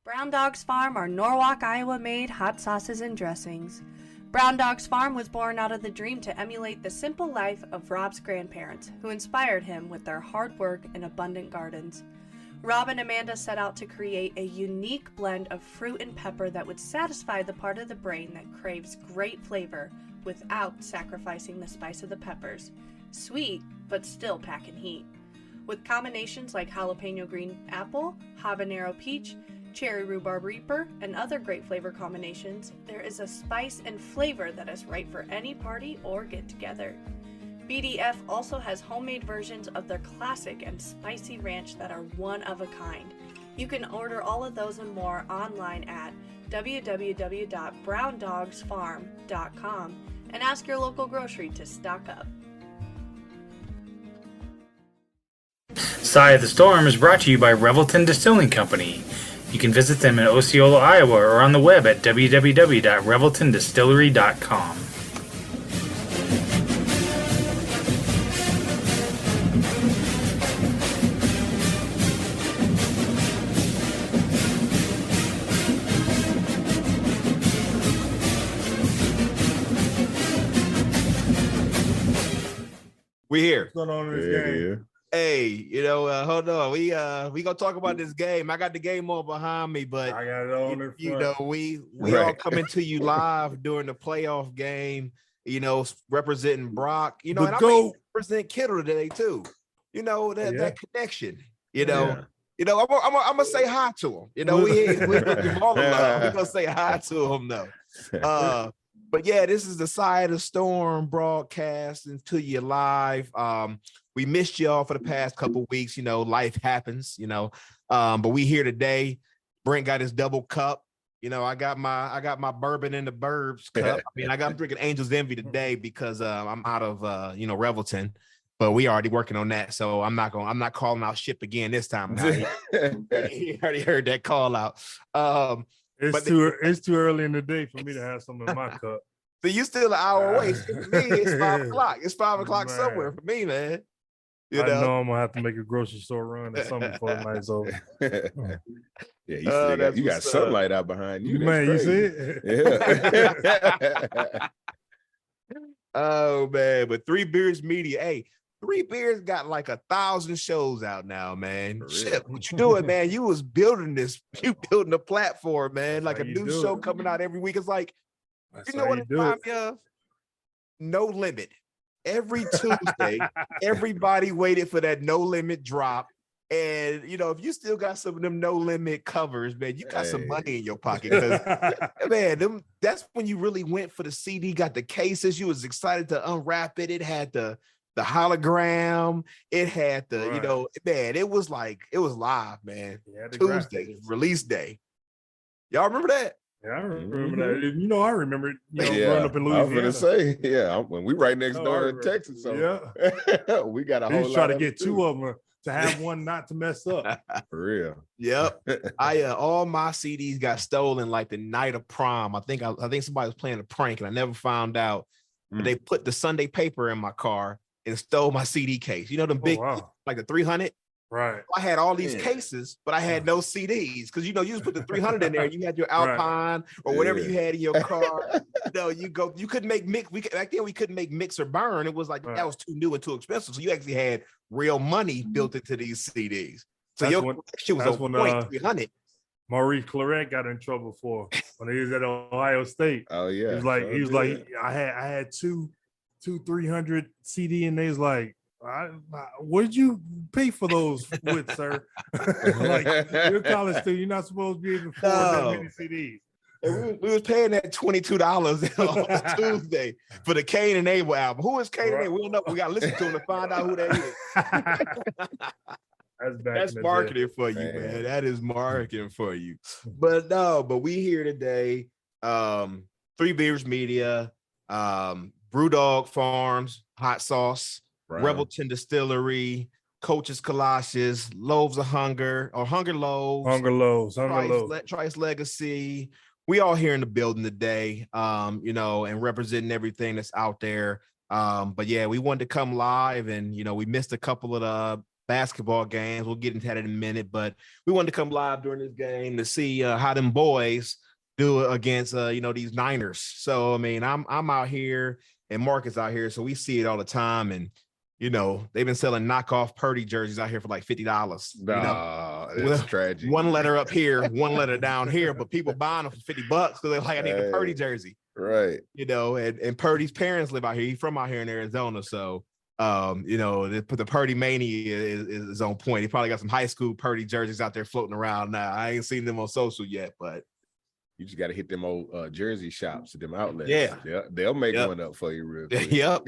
Brown Dogs Farm are Norwalk, Iowa-made hot sauces and dressings. Brown Dogs Farm was born out of the dream to emulate the simple life of Rob's grandparents, who inspired him with their hard work and abundant gardens. Rob and Amanda set out to create a unique blend of fruit and pepper that would satisfy the part of the brain that craves great flavor without sacrificing the spice of the peppers. Sweet, but still packing heat. With combinations like jalapeno green apple, habanero peach, cherry rhubarb reaper, and other great flavor combinations, there is a spice and flavor that is right for any party or get-together. BDF also has homemade versions of their classic and spicy ranch that are one of a kind. You can order all of those and more online at www.browndogsfarm.com and ask your local grocery to stock up. Side of the Storm is brought to you by Revelton Distilling Company. You can visit them in Osceola, Iowa, or on the web at www.reveltondistillery.com. We here. What's going on in this game? Hey, hold on. We gonna talk about this game. I got the game all behind me, but I got it on in front. we all coming to you live during the playoff game. Representing Brock. And I represent Kittle today too. That connection. I'm gonna say hi to him. We all love. We gonna say hi to him though. But yeah, this is the Side of the Storm broadcasting to you live. We missed y'all for the past couple weeks. Life happens. But we here today. Brent got his double cup. I got my bourbon in the Burbs cup. I'm drinking Angel's Envy today because I'm out of Revelton. But we already working on that, so I'm not calling out ship again this time. He already heard that call out. It's too early in the day for me to have something in my cup. So you still an hour away. For me, it's 5 o'clock. It's 5 o'clock somewhere for me, man. I know I'm gonna have to make a grocery store run or something before the night's over. Yeah, you got sunlight out behind you. Man, you see it? Yeah. Oh man, but Three Beers Media. Hey, Three Beers got like 1,000 shows out now, man. Shit, what you doing, man? You was building this. You building a platform, man. Like a new show coming out every week. It's like, you know what it reminds me of? No Limit. Every Tuesday, everybody waited for that No Limit drop. And, if you still got some of them No Limit covers, man, you got some money in your pocket. Man, that's when you really went for the CD, got the cases. You was excited to unwrap it. It had the hologram. It had man, it was live, man. Tuesday, release day. Y'all remember that? Yeah, I remember that. I remember it, growing up in Louisiana. I was gonna say, when we right next door in Texas, so we got a whole lot. Try to get two of them to have one not to mess up. For real. Yep. All my CDs got stolen like the night of prom. I think somebody was playing a prank and I never found out. But they put the Sunday paper in my car and stole my CD case. Them big, like the 300. Right. I had all these cases, but I had no CDs because you just put the 300 in there. And you had your Alpine or whatever you had in your car. You couldn't make mix. Back then we couldn't make mix or burn. It was like that was too new and too expensive. So you actually had real money built into these CDs. So your collection was over 300. Maurice Claret got in trouble for when he was at Ohio State. Oh yeah. He was like, I had two 300 CD, and they was like, what did you pay for those with, sir? Like, you're a college student, you're not supposed to be able to afford that many CDs. And we was paying that $22 on Tuesday for the Cain and Abel album. Who is Cain and Abel? We don't know. We got to listen to him to find out who that is. That's marketing for you, man. That is marketing for you. But we here today. Three Beers Media, Brewdog Farms, Hot Sauce, Revelton Distillery, Coach's Colossus, Loaves of Hunger, or Hunger Loaves. Trice Legacy. We all here in the building today, and representing everything that's out there. But yeah, we wanted to come live, and we missed a couple of basketball games. We'll get into that in a minute, but we wanted to come live during this game to see how them boys do against these Niners. So I mean, I'm out here and Marcus out here, so we see it all the time. And they've been selling knockoff Purdy jerseys out here for like $50. That's tragic. One letter up here, one letter down here, but people buying them for $50 because they're like, I need a Purdy jersey. Right. And Purdy's parents live out here. He's from out here in Arizona. So the Purdy mania is on point. He probably got some high school Purdy jerseys out there floating around now. I ain't seen them on social yet, but you just got to hit them old jersey shops, them outlets. Yeah. They'll make one up for you real quick. Yep.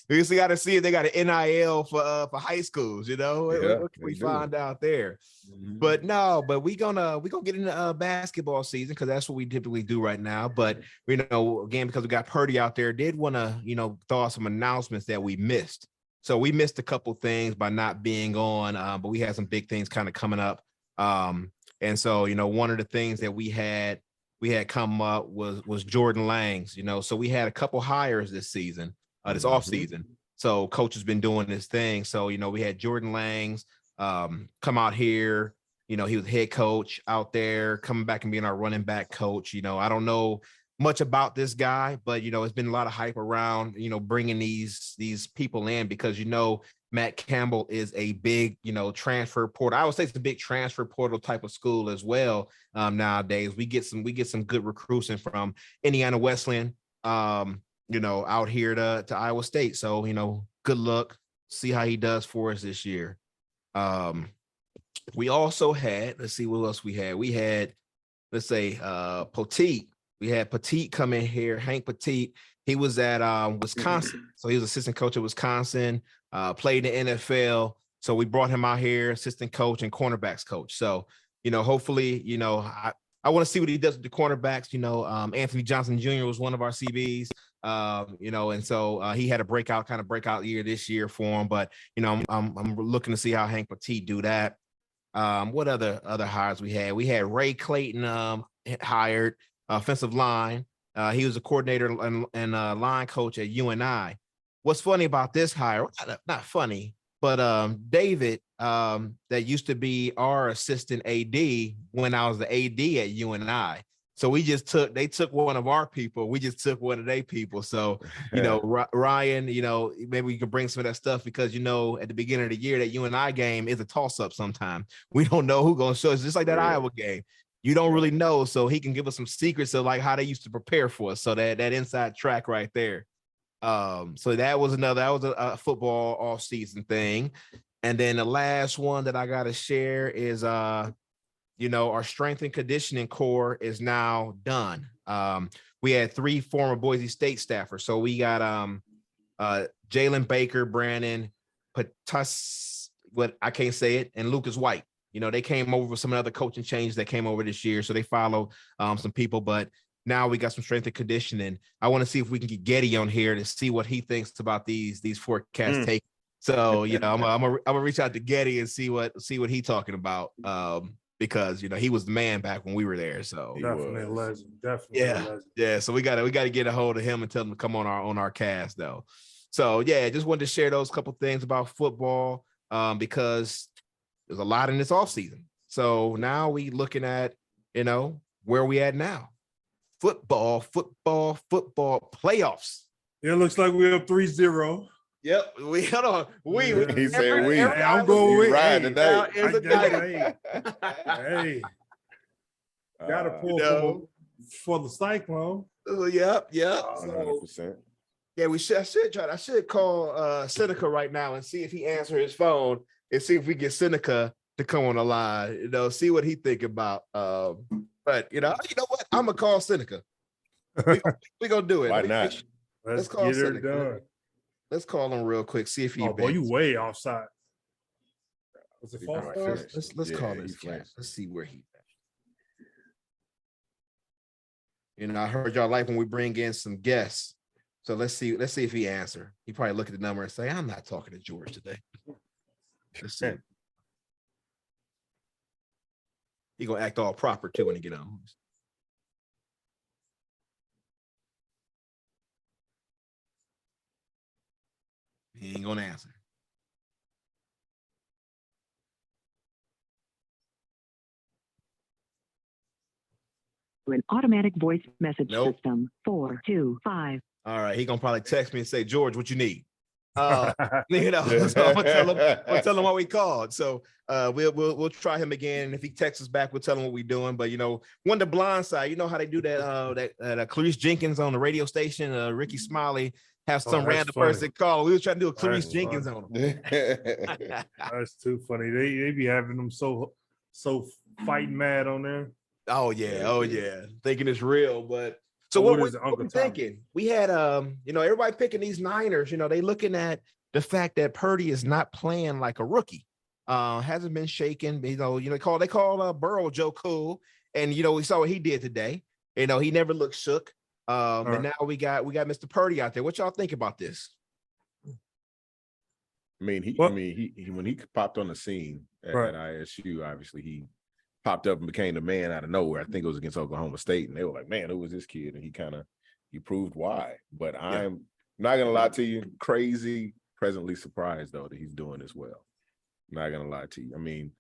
We just got to see if they got an NIL for high schools, what can we find out there? Mm-hmm. But we gonna get into basketball season because that's what we typically do right now. But again, because we got Purdy out there, did want to throw out some announcements that we missed. So we missed a couple things by not being on, but we had some big things kind of coming up. And so, one of the things that we had come up was Jordan Lang's, so we had a couple hires this season, this off season. So coach has been doing this thing. So, we had Jordan Lang's come out here, he was head coach out there, coming back and being our running back coach. I don't know much about this guy, but, it's been a lot of hype around, bringing these people in because, Matt Campbell is a big, transfer portal. I would say it's a big transfer portal type of school as well. Nowadays, we get some good recruiting from Indiana Wesleyan, out here to Iowa State. So, good luck. See how he does for us this year. We also had, let's see what else we had. We had, let's say, Petit. We had Petit come in here, Hank Petit. He was at Wisconsin. So he was assistant coach at Wisconsin, played in the NFL. So we brought him out here, assistant coach and cornerbacks coach. So, hopefully, I want to see what he does with the cornerbacks. Anthony Johnson Jr. was one of our CBs, and so he had a breakout year this year for him. But, I'm looking to see how Hank Petit do that. What other hires we had? We had Ray Clayton hired, offensive line. He was a coordinator and line coach at UNI. What's funny about this hire? Not funny, but David, that used to be our assistant AD when I was the AD at UNI. So they took one of our people. We just took one of their people. So, Ryan, maybe we can bring some of that stuff because, at the beginning of the year, that UNI game is a toss up sometime. We don't know who's going to show. It's just like that Iowa game. You don't really know, so he can give us some secrets of like how they used to prepare for us. So that inside track right there. So that was a football off season thing. And then the last one that I got to share is, our strength and conditioning core is now done. We had 3 former Boise State staffers. So we got Jalen Baker, Brandon Patus, I can't say it, and Lucas White. They came over with some other coaching changes that came over this year. So they follow some people, but now we got some strength and conditioning. I want to see if we can get Getty on here to see what he thinks about these forecasts take. So, I'm gonna reach out to Getty and see what he talking about. Because he was the man back when we were there. So definitely a legend. Definitely a legend. Yeah. So we gotta get a hold of him and tell him to come on our cast though. So yeah, just wanted to share those couple things about football because there's a lot in this offseason. So now we looking at, where we at now. Football playoffs. It looks like we're up 3-0. Yep. Hold on. He said we. I'm going with ride today. Hey. Gotta pull for the Cyclone. Yep. 100%. Yeah, I should call Seneca right now and see if he answers his phone and see if we get Seneca to come on the line, see what he think about. But you know what? I'm gonna call Seneca. We gonna do it. Why not? Let's call get Seneca. Done. Let's call him real quick. See if he. Oh boy, you way offside. Was it false start? Let's call this cat. Let's see where he's at. I heard y'all like when we bring in some guests. So let's see if he answer. He probably look at the number and say, "I'm not talking to George today." Let's see. He gonna act all proper too when he get on. He ain't gonna answer. An automatic voice message system 425. All right, he gonna probably text me and say, George, what you need? So I'm gonna tell him what we called. So we'll try him again. And if he texts us back, we'll tell him what we're doing. But one the blind side, you know how they do that Clarice Jenkins on the radio station, Ricky Smiley have some random person call. We was trying to do a Clarice Jenkins on him. That's too funny. They be having them so fighting mad on there. Oh yeah. Thinking it's real, but so what we're thinking, we had everybody picking these Niners, they looking at the fact that Purdy is not playing like a rookie. Hasn't been shaken, they call Burrow Joe Cool, and we saw what he did today. He never looked shook. And now we got Mr. Purdy out there. What y'all think about this? I mean, he when he popped on the scene at ISU, obviously he popped up and became the man out of nowhere. I think it was against Oklahoma State, and they were like, "Man, who was this kid?" And he proved why. But I'm not gonna lie to you, crazy, presently surprised though that he's doing this well. I'm not gonna lie to you. I mean,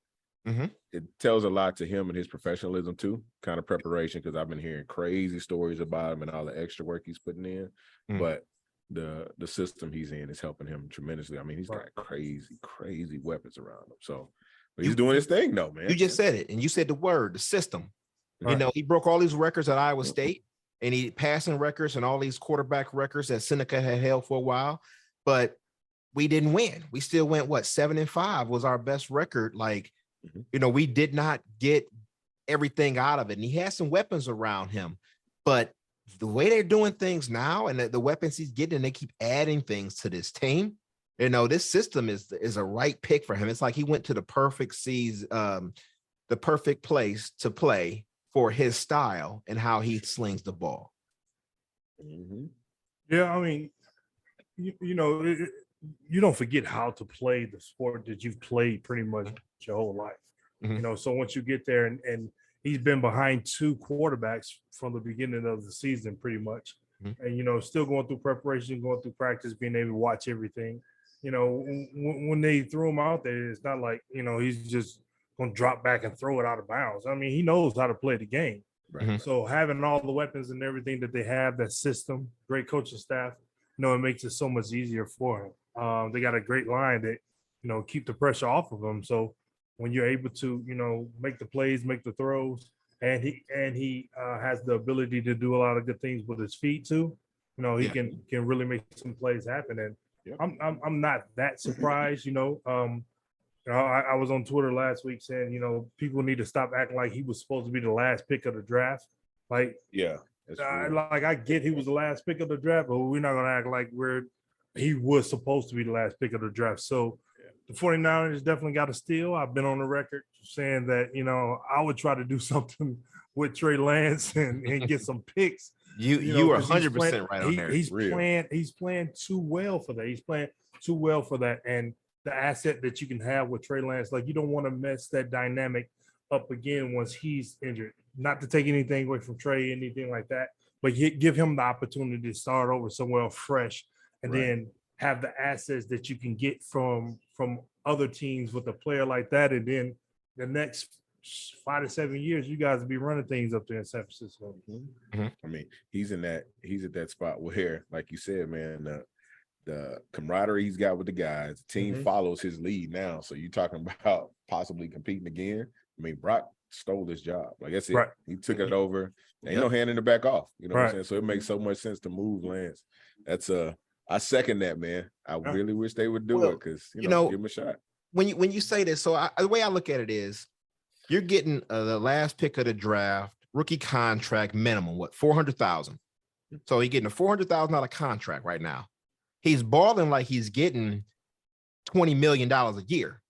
it tells a lot to him and his professionalism too, kind of preparation, because I've been hearing crazy stories about him and all the extra work he's putting in. But the system he's in is helping him tremendously. I mean, he's got crazy weapons around him. So he's doing his thing though, man. You just said it, and you said the word, the system. He broke all these records at Iowa State, and he passing records and all these quarterback records that Seneca had held for a while, but we didn't win. We still went 7-5 was our best record. Like, we did not get everything out of it. And he has some weapons around him, but the way they're doing things now and the weapons he's getting, and they keep adding things to this team. This system is a right pick for him. It's like he went to the perfect the perfect place to play for his style and how he slings the ball. Yeah, I mean, you don't forget how to play the sport that you've played pretty much your whole life. So once you get there, and he's been behind two quarterbacks from the beginning of the season pretty much, and still going through preparation, going through practice, being able to watch everything. When they threw him out there, it's not like, he's just going to drop back and throw it out of bounds. I mean, he knows how to play the game. So having all the weapons and everything that they have, that system, great coaching staff, it makes it so much easier for him. They got a great line that, keep the pressure off of him. So when you're able to, make the plays, make the throws, and he has the ability to do a lot of good things with his feet too, he can really make some plays happen. And I'm not that surprised, I was on Twitter last week saying, people need to stop acting like he was supposed to be the last pick of the draft. Like, I get he was the last pick of the draft, but we're not going to act like he was supposed to be the last pick of the draft. So the 49ers definitely got a steal. I've been on the record saying that, I would try to do something with Trey Lance and get some picks. You are 100% right on there. He's playing too well for that. He's playing too well for that. And the asset that you can have with Trey Lance, like, you don't want to mess that dynamic up again once he's injured. Not to take anything away from Trey, anything like that, but give him the opportunity to start over somewhere fresh, and then have the assets that you can get from other teams with a player like that. And then the next 5 to 7 years, you guys will be running things up there in San Francisco. I mean, he's at that spot where, like you said, man, the camaraderie he's got with the guys, the team follows his lead now. So you're talking about possibly competing again. I mean, Brock stole his job. Like I said, he took it over. Ain't no handing it back off. You know what I'm saying? So it makes so much sense to move Lance. That's I second that, man. I really wish they would do it, because give him a shot. When you say this, so the way I look at it is, you're getting the last pick of the draft, rookie contract minimum, $400,000. So he's getting a $400,000 contract right now. He's balling like he's getting $20 million a year.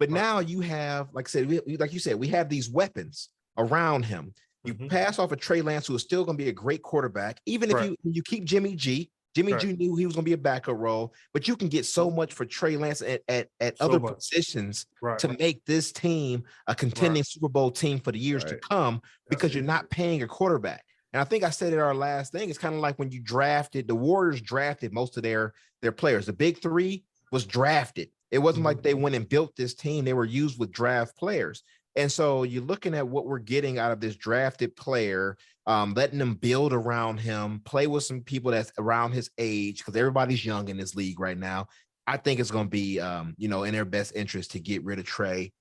But now you have, like you said, we have these weapons around him. You pass off a Trey Lance, who is still going to be a great quarterback. Even if you keep Jimmy G. Jimmy G knew he was going to be a backup role, but you can get so much for Trey Lance at other positions to make this team a contending Super Bowl team for the years to come, because you're not paying a quarterback. And I think I said it our last thing. It's kind of like when you the Warriors drafted most of their players. The big three was drafted. It wasn't like they went and built this team. They were used with draft players. And so you're looking at what we're getting out of this drafted player, letting them build around him, play with some people that's around his age, because everybody's young in this league right now. I think it's going to be, in their best interest to get rid of Trey,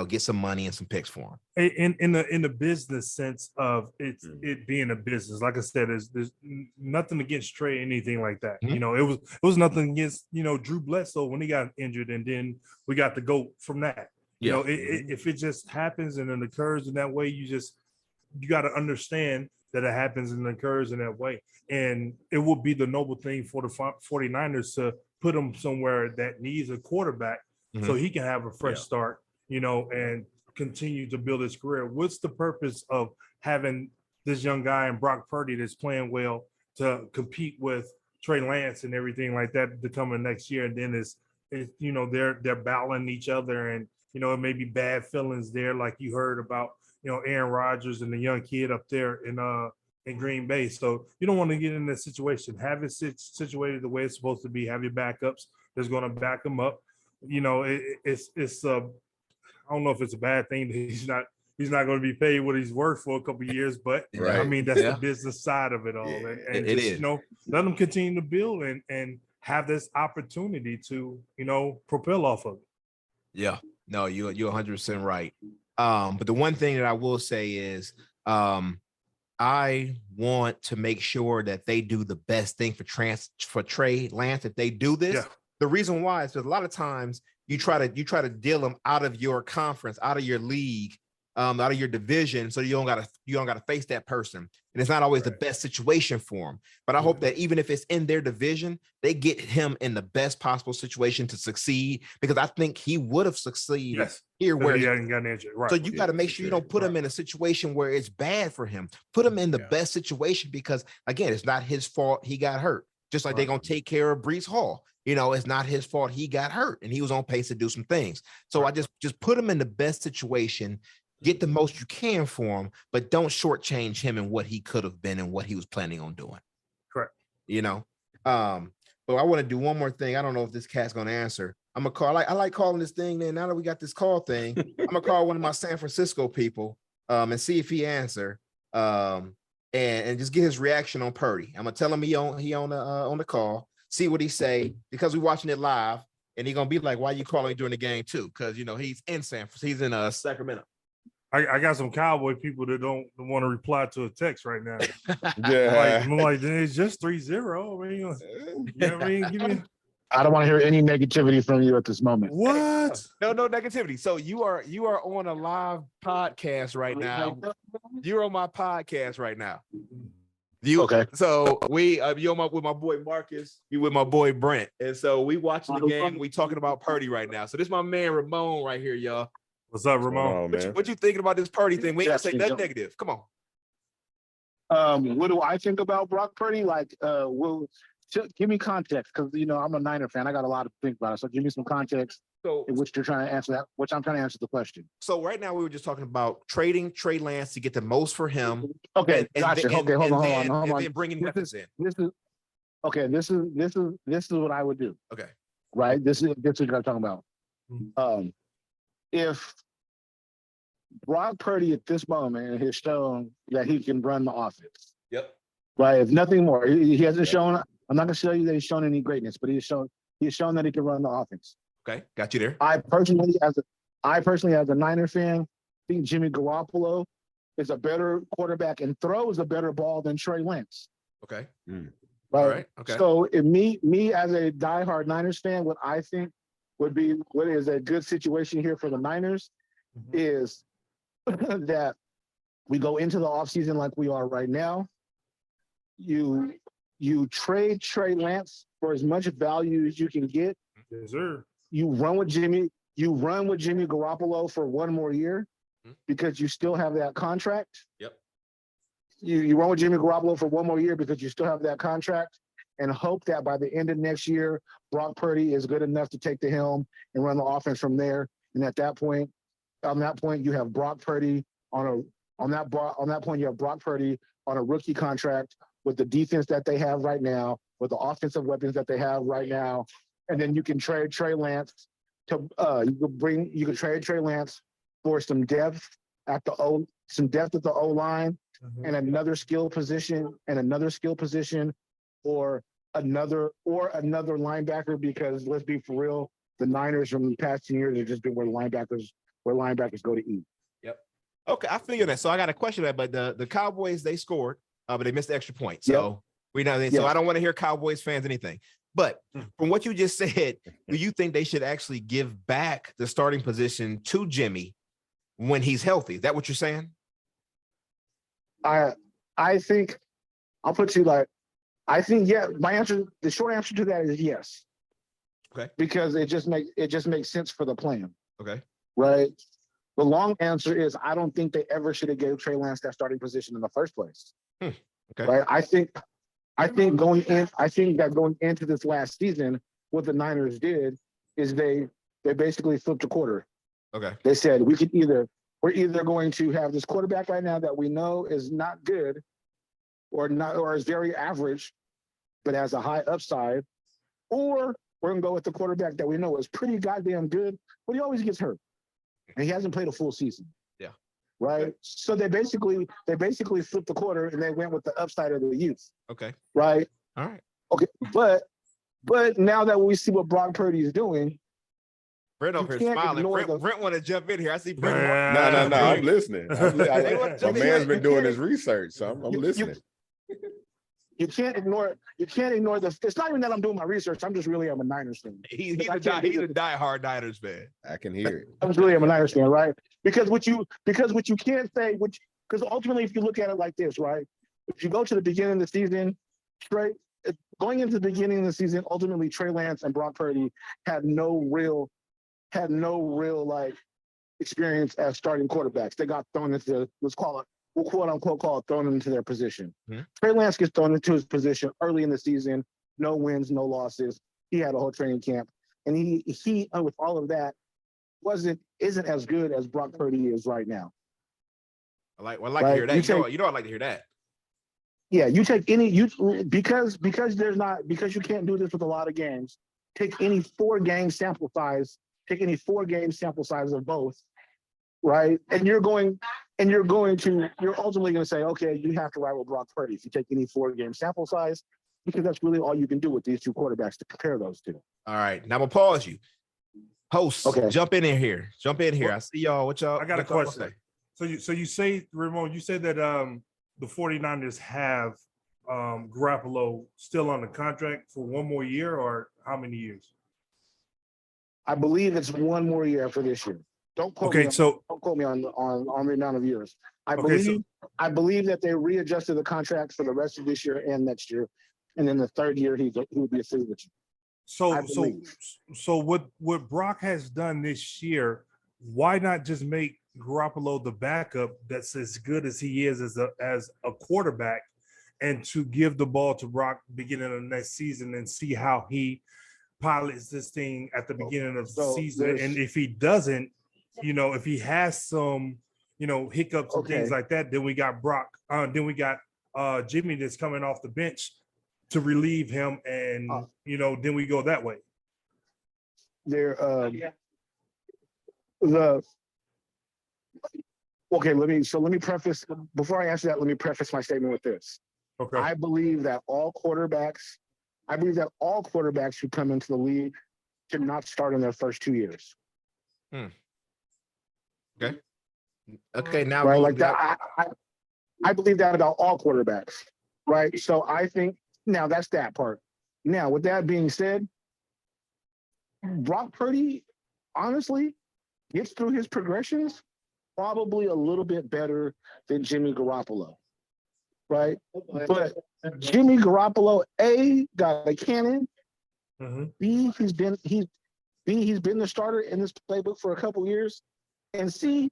get some money and some picks for him. In the business sense of it being a business, like I said, there's nothing against Trey, anything like that. Mm-hmm. It was nothing against Drew Bledsoe when he got injured, and then we got the GOAT from that. Yeah. If it just happens and it occurs in that way, you got to understand that it happens and occurs in that way. And it would be the noble thing for the 49ers to put him somewhere that needs a quarterback so he can have a fresh start, and continue to build his career. What's the purpose of having this young guy in Brock Purdy that's playing well to compete with Trey Lance and everything like that to come in next year? And then they're battling each other, and it may be bad feelings there, like you heard about, Aaron Rodgers and the young kid up there in Green Bay. So you don't want to get in that situation. Have it situated the way it's supposed to be. Have your backups that's going to back them up. It's I don't know if it's a bad thing that he's not going to be paid what he's worth for a couple of years, but right. I mean, that's the business side of it all. Yeah, and it just, is. Let them continue to build and have this opportunity to, propel off of it. Yeah, no, you're 100% right. But the one thing that I will say is, I want to make sure that they do the best thing for Trey Lance. If they do this, the reason why is because a lot of times you try to deal them out of your conference, out of your league, out of your division, so you don't gotta face that person, and it's not always the best situation for them. But I hope that even if it's in their division, they get him in the best possible situation to succeed, because I think he would have succeeded here where he hadn't gotten injured. Right. So you got to make sure you don't put him in a situation where it's bad for him. Put him in the best situation, because again, it's not his fault he got hurt. Just like they're gonna take care of Breece Hall. It's not his fault he got hurt, and he was on pace to do some things. So I just put him in the best situation. Get the most you can for him, but don't shortchange him in what he could have been and what he was planning on doing. Correct. But I want to do one more thing. I don't know if this cat's going to answer. I'm going to call. I like calling this thing. Then now that we got this call thing, I'm going to call one of my San Francisco people and see if he answer and just get his reaction on Purdy. I'm going to tell him he on the call, see what he say, because we're watching it live, and he's going to be like, why you calling during the game too? Because, he's in he's in Sacramento. I got some Cowboy people that don't want to reply to a text right now. I'm like it's just 3-0. I mean, give me. I don't want to hear any negativity from you at this moment. What? No negativity. So you are on a live podcast right now. You're on my podcast right now. Okay. So you're with my boy Marcus. You with my boy Brent, and so we watching the game. We talking about Purdy right now. So this is my man Ramon right here, y'all. What's up, Ramon? What you thinking about this Purdy thing? We ain't gonna say nothing negative. Come on. What do I think about Brock Purdy? Give me context, because I'm a Niner fan. I got a lot to think about it. So give me some context in which you're trying to answer that. Which I'm trying to answer the question. So right now we were just talking about trading Trey Lance to get the most for him. Okay, gotcha. Okay, hold on. And then bringing weapons in. This is what I would do. Okay. Right. This is what you're talking about. If Brock Purdy at this moment has shown that he can run the offense. Yep. Right. If nothing more, he hasn't shown. I'm not going to show you that he's shown any greatness, but he's shown that he can run the offense. Okay, got you there. I personally, as a Niner fan, think Jimmy Garoppolo is a better quarterback and throws a better ball than Trey Lance. Okay. Right. All right. Okay. So, if me as a diehard Niners fan, what I think would be what is a good situation here for the Niners is that we go into the offseason like we are right now. You trade Trey Lance for as much value as you can get. Yes, sir. You run with Jimmy Garoppolo for one more year because you still have that contract. Yep. You run with Jimmy Garoppolo for one more year because you still have that contract, and hope that by the end of next year, Brock Purdy is good enough to take the helm and run the offense from there. And at that point, you have Brock Purdy on a rookie contract with the defense that they have right now, with the offensive weapons that they have right now, and then you can trade Trey Lance to trade Trey Lance for some depth at the O line, and another skill position, or another linebacker, because let's be for real, the Niners from the past 10 years have just been where linebackers go to eat. Yep. Okay, I feel that. So I got a question about the Cowboys. They scored, but they missed the extra point. So we know. So I don't want to hear Cowboys fans anything. But from what you just said, do you think they should actually give back the starting position to Jimmy when he's healthy? Is that what you're saying? I think I'll put you like, I think, yeah, the short answer to that is yes. Okay. Because it just makes sense for the plan. Okay. Right. The long answer is I don't think they ever should have gave Trey Lance that starting position in the first place. Okay. Right. I think going into this last season, what the Niners did is they basically flipped a quarter. Okay. They said we're either going to have this quarterback right now that we know is not good or is very average, but has a high upside, or we're gonna go with the quarterback that we know is pretty goddamn good, but he always gets hurt. And he hasn't played a full season. Yeah. Right. Okay. So they basically flipped the quarter and they went with the upside of the youth. Okay. Right. All right. Okay. But now that we see what Brock Purdy is doing, Brent over here smiling. Brent want to jump in here. I see Brent. No. I'm listening. My man's been doing his research, so I'm listening. You can't ignore it. You can't ignore it's not even that I'm doing my research. I'm a Niners fan. He's a diehard Niners fan. I can hear it. I'm a Niners fan, right? Because what you can't say, because ultimately, if you look at it like this, right? If you go to the beginning of the season, going into the beginning of the season, ultimately Trey Lance and Brock Purdy had no real like experience as starting quarterbacks. They got thrown into we'll quote unquote call it thrown into their position. Mm-hmm. Trey Lance gets thrown into his position early in the season, no wins, no losses. He had a whole training camp, and he with all of that isn't as good as Brock Purdy is right now. I like to hear that. You know I like to hear that. Yeah, you take because you can't do this with a lot of games. Take any 4-game sample size. Take any 4-game sample size of both, right? And you're ultimately going to say, okay, you have to rival Brock Purdy if you take any 4-game sample size, because that's really all you can do with these two quarterbacks to compare those two. All right, now I'm gonna pause you. Hosts, okay. Jump in here. I see y'all. What y'all? I got a question. So you say, Ramon, you said that the 49ers have Garoppolo still on the contract for 1 more year, or how many years? I believe it's 1 more year after this year. Don't quote me on the amount of years. I believe that they readjusted the contract for the rest of this year and next year, and then the third year he would be a free agent. So what Brock has done this year, why not just make Garoppolo the backup that's as good as he is as a quarterback, and to give the ball to Brock beginning of next season and see how he pilots this thing at the beginning of the season? And if he doesn't, if he has some, hiccups and things like that, then we got Brock. Then we got Jimmy that's coming off the bench to relieve him, and then we go that way. Let me preface before I answer that. Let me preface my statement with this. Okay. I believe that all quarterbacks who come into the league should not start in their first 2 years. Okay. Okay. Now, right, like that. I believe that about all quarterbacks. Right. So I think now that's that part. Now, with that being said, Brock Purdy, honestly, gets through his progressions probably a little bit better than Jimmy Garoppolo. Right. But Jimmy Garoppolo, A, got a cannon. Mm-hmm. B, he's been the starter in this playbook for a couple years. And C,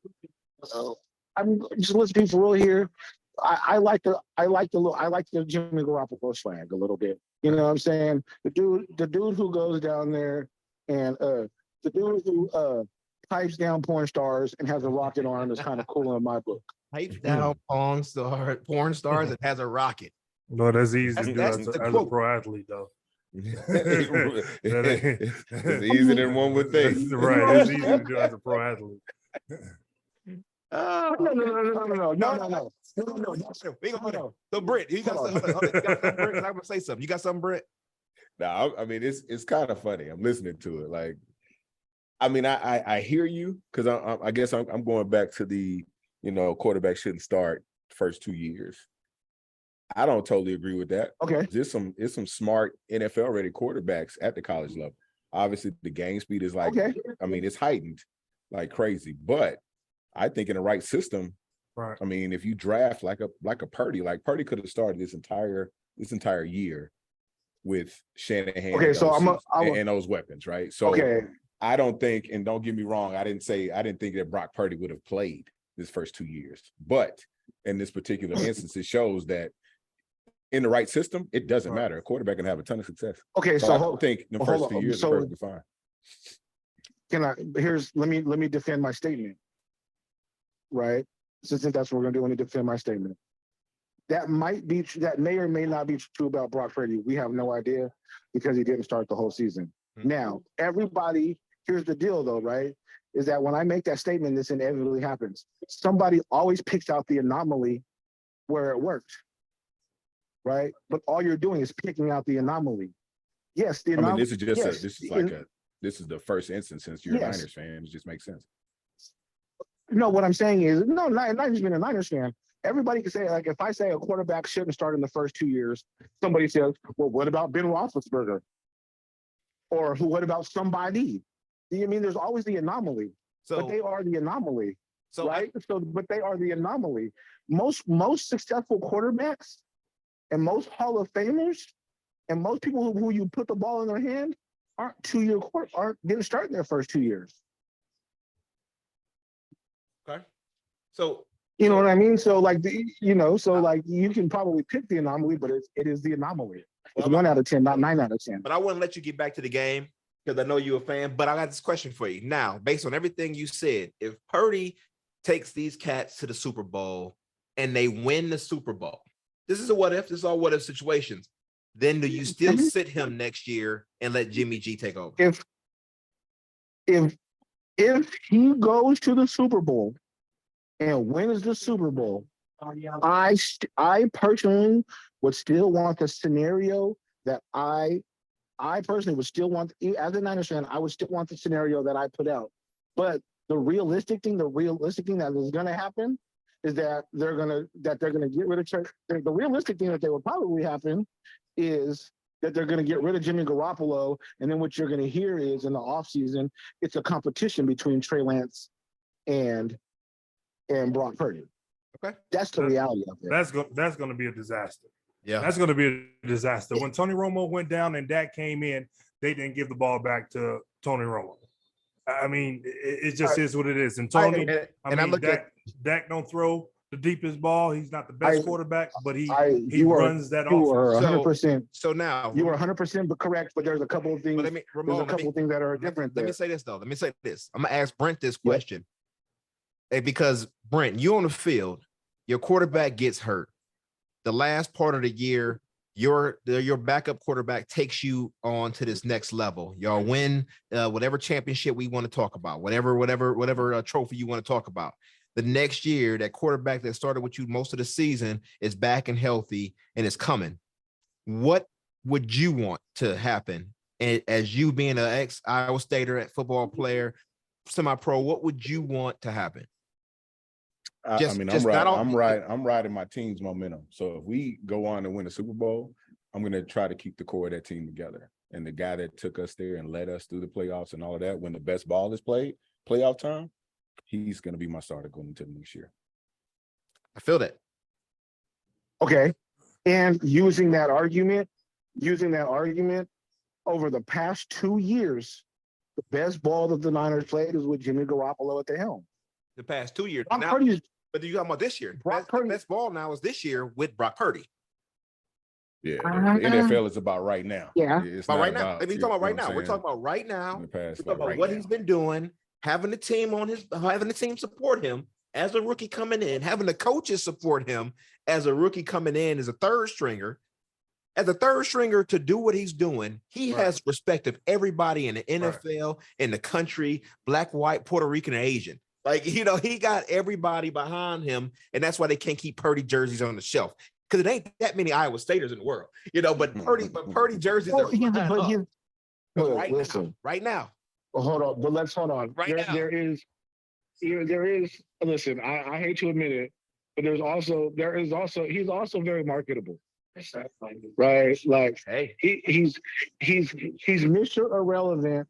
I'm just let's be for real here. I like the Jimmy Garoppolo swag a little bit. You know what I'm saying? The dude who goes down there and the dude who pipes down porn stars and has a rocket arm is kind of cool in my book. Pipes down porn stars and has a rocket. No, that's easy to do as a pro athlete, though. It's easier than one would think. Right, it's easy to do as a pro athlete. No. So Brent, you got something, Brent? I'm gonna say something. You got something, Brent? No, I mean it's kind of funny. I'm listening to it. Like, I mean, I hear you because I guess I'm going back to the quarterback shouldn't start first 2 years. I don't totally agree with that. Okay, there's some smart NFL ready quarterbacks at the college level. Obviously, the game speed is like, I mean, it's heightened like crazy. But I think in the right system, right. I mean, if you draft like a Purdy, like Purdy could have started this entire year with Shanahan and those weapons, right? So I don't think, and don't get me wrong, I didn't think that Brock Purdy would have played this first 2 years. But in this particular instance, it shows that in the right system, it doesn't matter. A quarterback can have a ton of success. Okay, so I don't think the first few years are perfectly fine. Let me defend my statement. Right? Since that's what we're gonna do, let me defend my statement. That may or may not be true about Brock Purdy. We have no idea because he didn't start the whole season. Mm-hmm. Now, everybody, here's the deal though, right? Is that when I make that statement, this inevitably happens. Somebody always picks out the anomaly where it worked. Right? But all you're doing is picking out the anomaly. Yes, the anomaly. I mean, this is the first instance since you're a Niners fan. It just makes sense. No, what I'm saying is, not just being a Niners fan. Everybody can say, like, if I say a quarterback shouldn't start in the first 2 years, somebody says, well, what about Ben Roethlisberger? Or what about somebody? I mean, there's always the anomaly, but they are the anomaly, right? But they are the anomaly. Most successful quarterbacks and most Hall of Famers and most people who you put the ball in their hand didn't start in their first 2 years. Okay. So you know what I mean? So like you can probably pick the anomaly, but it is the anomaly. It's 1 out of 10, not 9 out of 10. But I wouldn't let you get back to the game because I know you're a fan. But I got this question for you. Now, based on everything you said, if Purdy takes these cats to the Super Bowl and they win the Super Bowl, this is a what if, this is all what if situations. Then do you still sit him next year and let Jimmy G take over? If he goes to the Super Bowl and wins the Super Bowl, I personally would still want the scenario that I personally would still want, as a Niners fan, I would still want the scenario that I put out. But the realistic thing that is going to happen is that they're going to get rid of Trey. The realistic thing that would probably happen is that they're going to get rid of Jimmy Garoppolo, and then what you're going to hear is in the offseason, it's a competition between Trey Lance and Brock Purdy. Okay, that's the reality of it. That's going to be a disaster. Yeah, that's going to be a disaster. When Tony Romo went down and Dak came in, they didn't give the ball back to Tony Romo. I mean, it just is what it is. And Tony, Dak don't throw the deepest ball. He's not the best quarterback, but he runs that offense. You are 100%. So now you are 100% correct, but there's a couple of things. There's a couple of things that are different. Let me say this though. I'm gonna ask Brent this question, because Brent, you on the field, your quarterback gets hurt. The last part of the year, your backup quarterback takes you on to this next level. Y'all win whatever championship we want to talk about, whatever trophy you want to talk about. The next year, that quarterback that started with you most of the season is back and healthy and is coming. What would you want to happen? And as you being an ex-Iowa Stater, football player, semi-pro, what would you want to happen? I'm riding my team's momentum. So if we go on to win a Super Bowl, I'm going to try to keep the core of that team together. And the guy that took us there and led us through the playoffs and all of that, when the best ball is played, playoff time, he's going to be my starter going into the next year. I feel that. Okay. And using that argument over the past 2 years, the best ball that the Niners played is with Jimmy Garoppolo at the helm. The past 2 years. But you're talking about this year. The best ball now is this year with Brock Purdy. Yeah, the NFL is about right now. Yeah, it's about right now. We're talking about right now. We're talking about right now. We're talking about what he's been doing, having the team support him as a rookie coming in, having the coaches support him as a rookie coming in as a third stringer. As a third stringer to do what he's doing, he has respect of everybody in the NFL, in the country, black, white, Puerto Rican, and Asian. Like, he got everybody behind him, and that's why they can't keep Purdy jerseys on the shelf. Because it ain't that many Iowa Staters in the world, but Purdy jerseys are right now. Well, hold on, but let's hold on. Right now. There is. Listen, I hate to admit it, but he's also very marketable. Right? Like, hey, he's Mr. Irrelevant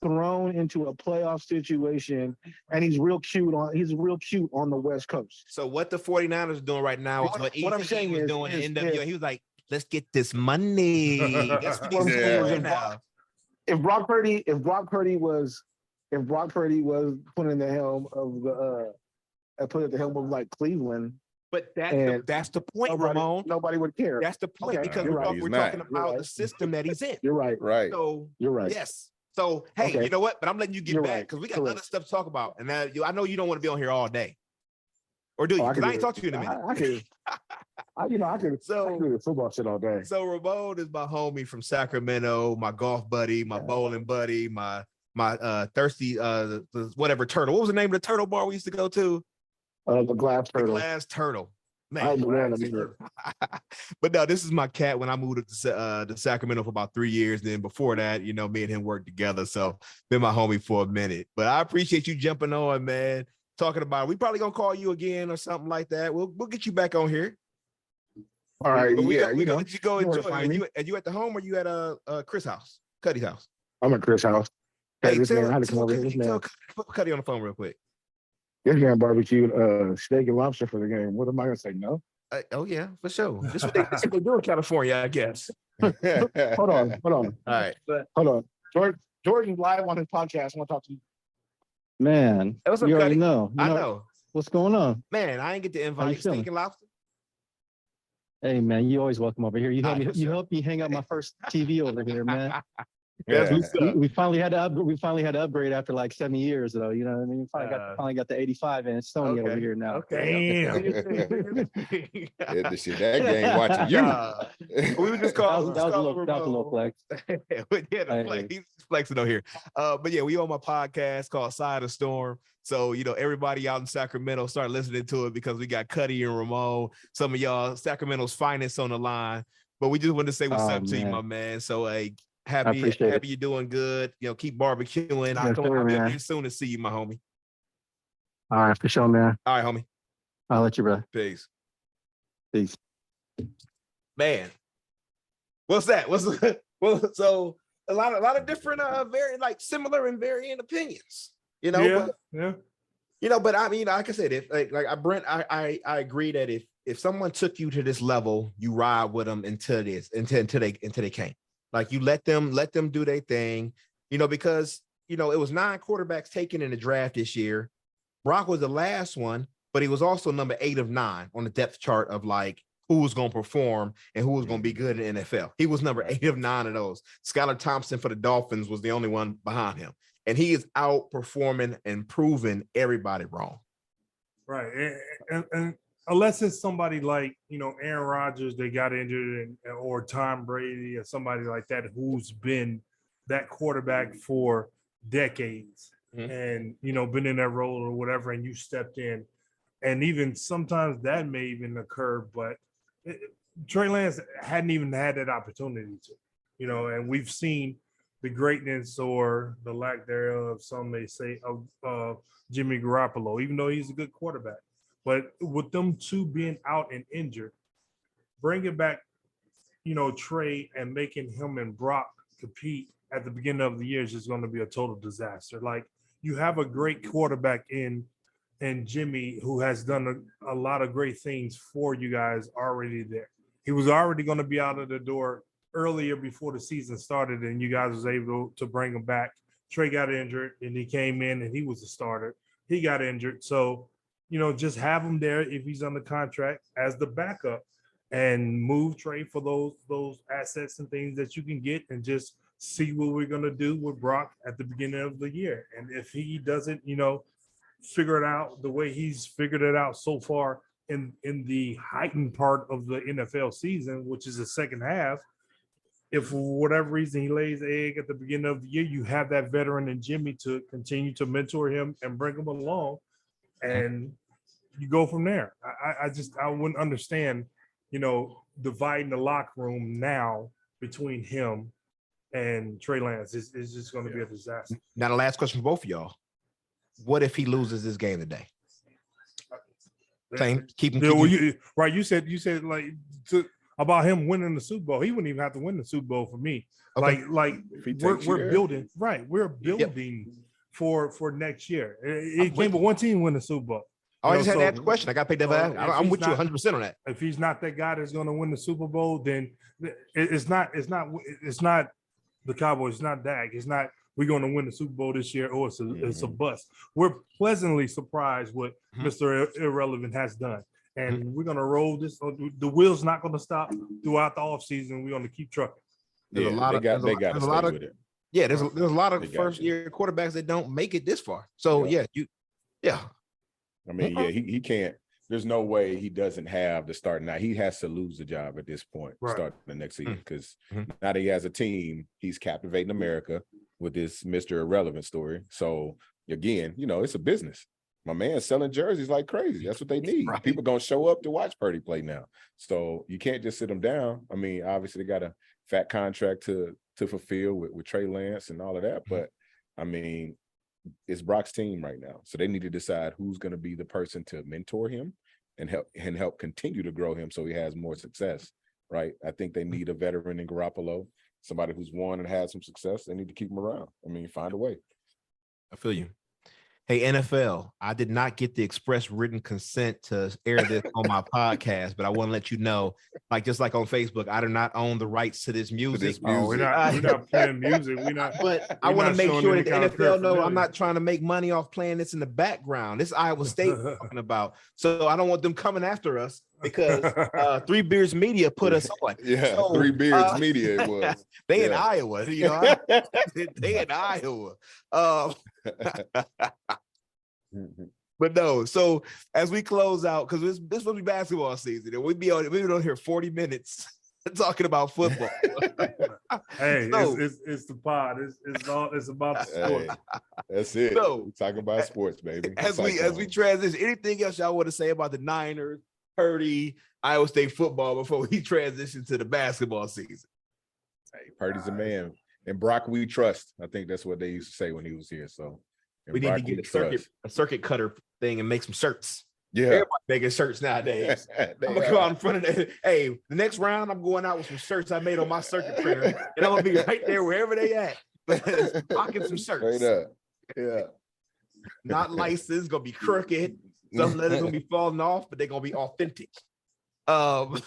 thrown into a playoff situation, and he's real cute on the West Coast. So what the 49ers are doing right now is what I'm saying is doing in NWA. He was like, let's get this money. That's what he's saying right now. If Brock Purdy was put in the helm of like Cleveland. But that's the point, Ramon. Nobody would care. That's the point, because we're talking about the system that he's in. You're right. Right. So you're right. Yes. So hey, you know what? But I'm letting you get back because we got other stuff to talk about. And I know you don't want to be on here all day. Or do you? Because I ain't talked to you in a minute. I could. I do the football shit all day. So Ramon is my homie from Sacramento, my golf buddy, my bowling buddy, my thirsty whatever turtle. What was the name of the turtle bar we used to go to? The glass turtle. The glass turtle. Man. But no, this is my cat when I moved to Sacramento for about 3 years. Then before that, me and him worked together. So been my homie for a minute. But I appreciate you jumping on, man. Talking about it. We probably gonna call you again or something like that. We'll get you back on here. All right. But we gonna let you go enjoy. Are you at the home or you at Chris' house? Cuddy's house? I'm at Chris' house. Hey, tell Cuddy on the phone real quick. This man barbecued steak and lobster for the game. What am I gonna say? No. Oh yeah, for sure. This is what they do in California, I guess. Hold on. All right, hold on. Jordan's live on his podcast. I want to talk to you. Man, what's up, you already Cuddy? know. I know. What's going on? Man, I ain't get to invite steak and lobster. Hey man, you always welcome over here. You helped me hang up my first TV over here, man. Yeah. We finally had to upgrade after like 7 years, though. You know what I mean? Finally got the 85-inch Sony over here now. Okay. That game watching you. We were just calling. That was a little flex. He's flexing on here. But yeah, we on my podcast called Side of Storm. So, everybody out in Sacramento start listening to it because we got Cuddy and Ramon, some of y'all Sacramento's finest on the line. But we just wanted to say what's up to you, my man. So, happy you're doing good. Keep barbecuing. I'll be up here soon to see you, my homie. All right, for sure, man. All right, homie. I'll let you, bro. Peace. Man, what's that? So a lot of different, very similar and varying opinions. Yeah. But I mean, like I said, if Brent, I agree that if someone took you to this level, you ride with them until they can't. Like, you let them do their thing, because it was 9 quarterbacks taken in the draft this year. Brock was the last one, but he was also number 8 of 9 on the depth chart of who was going to perform and who was going to be good in the NFL. He was number 8 of 9 of those. Skylar Thompson for the Dolphins was the only one behind him. And he is outperforming and proving everybody wrong. Right. And unless it's somebody like, Aaron Rodgers, they got injured, or Tom Brady or somebody like that who's been that quarterback for decades and, been in that role or whatever, and you stepped in. And even sometimes that may even occur, but Trey Lance hadn't even had that opportunity to, and we've seen the greatness or the lack thereof, some may say, of Jimmy Garoppolo, even though he's a good quarterback. But with them two being out and injured, bringing back, Trey and making him and Brock compete at the beginning of the year is just going to be a total disaster. Like, you have a great quarterback in Jimmy, who has done a lot of great things for you guys already there. He was already going to be out of the door earlier before the season started, and you guys was able to bring him back. Trey got injured, and he came in, and he was a starter. He got injured, so just have him there if he's under contract as the backup, and move Trey for those assets and things that you can get, and just see what we're gonna do with Brock at the beginning of the year. And if he doesn't, figure it out the way he's figured it out so far in the heightened part of the NFL season, which is the second half, if for whatever reason he lays the egg at the beginning of the year, you have that veteran in Jimmy to continue to mentor him and bring him along, and you go from there. I wouldn't understand, dividing the locker room now between him and Trey Lance. It's just going to be a disaster. Now, the last question for both of y'all: what if he loses this game today? Keep him. You said like about him winning the Super Bowl. He wouldn't even have to win the Super Bowl for me. Okay. Like we're building, right? We're building for next year. It came but one team win the Super Bowl. I just had to ask the question. I got to pick that up. I'm with you 100% on that. If he's not that guy that's going to win the Super Bowl, then it's not the Cowboys. It's not Dak. It's not we're going to win the Super Bowl this year or it's a bust. We're pleasantly surprised what Mr. Irrelevant has done. And we're going to roll this. The wheel's not going to stop throughout the offseason. We're going to keep trucking. There's a lot of with it. Yeah, there's a lot of first-year quarterbacks that don't make it this far. So, I mean, he can't. There's no way he doesn't have the start now. He has to lose the job at this point, starting the next season, because now that he has a team, he's captivating America with this Mr. Irrelevant story. So, again, it's a business. My man's selling jerseys like crazy. That's what they need. Right. People going to show up to watch Purdy play now. So you can't just sit them down. I mean, obviously they got a fat contract to fulfill with Trey Lance and all of that. But, I mean, it's Brock's team right now. So they need to decide who's going to be the person to mentor him and help continue to grow him so he has more success, right? I think they need a veteran in Garoppolo, somebody who's won and had some success. They need to keep him around. I mean, find a way. I feel you. Hey, NFL, I did not get the express written consent to air this on my podcast, but I want to let you know, just like on Facebook, I do not own the rights to this music. We're not playing music. But I want to make sure that the NFL know I'm not trying to make money off playing this in the background. This Iowa State we're talking about. So I don't want them coming after us because Three Beards Media put us on. Yeah, so, Three Beards Media it was. They in Iowa, they in Iowa. But no, so as we close out, because this will be basketball season, and we've been on here 40 minutes talking about football. Hey, it's the pod. It's about the sport. That's it. So, we're talking about sports, baby. As we transition, anything else y'all want to say about the Niners, Purdy, Iowa State football before we transition to the basketball season? Hey, Purdy's a man, and Brock we trust. I think that's what they used to say when he was here. So. We need to get a circuit cutter thing and make some shirts. Yeah. Everybody making shirts nowadays. I'm going to come out in front of that. Hey, the next round, I'm going out with some shirts I made on my circuit printer. And I'm going to be right there wherever they at. Rocking some shirts. Straight up. Yeah. Not licensed, going to be crooked. Some letters going to be falling off, but they're going to be authentic. But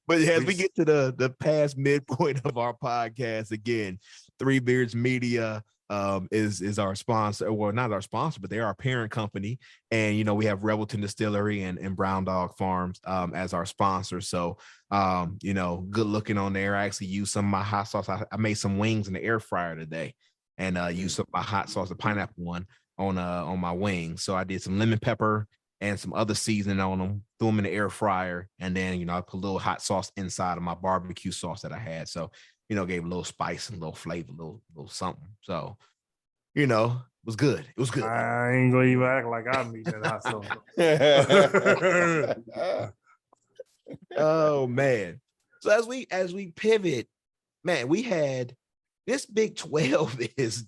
as we get to the past midpoint of our podcast, again, Three Beards Media is our sponsor. Well, not our sponsor, but they're our parent company. And, we have Revelton Distillery and Brown Dog Farms as our sponsor. So, good looking on there. I actually used some of my hot sauce. I made some wings in the air fryer today and used some of my hot sauce, the pineapple one on my wings. So I did some lemon pepper and some other seasoning on them, threw them in the air fryer. And then, I put a little hot sauce inside of my barbecue sauce that I had. So, gave a little spice and a little flavor, a little something. So, it was good. It was good. I ain't gonna even act like I'm eating that hot sauce. Oh man. So as we pivot, man, we had this Big 12 is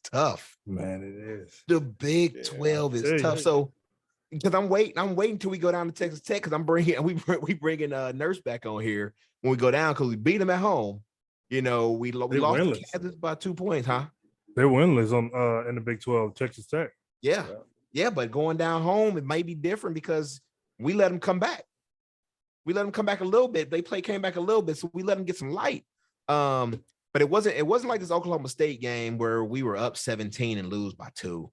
tough. Man, it is. The Big 12 is tough. So because I'm waiting till we go down to Texas Tech because we bringing Nurse back on here when we go down because we beat them at home. We lost to Kansas by 2 points, huh? They're winless in the Big 12, Texas Tech. Yeah, but going down home, it might be different because we let them come back. We let them come back a little bit. Came back a little bit, so we let them get some light. But it wasn't like this Oklahoma State game where we were up 17 and lose by 2.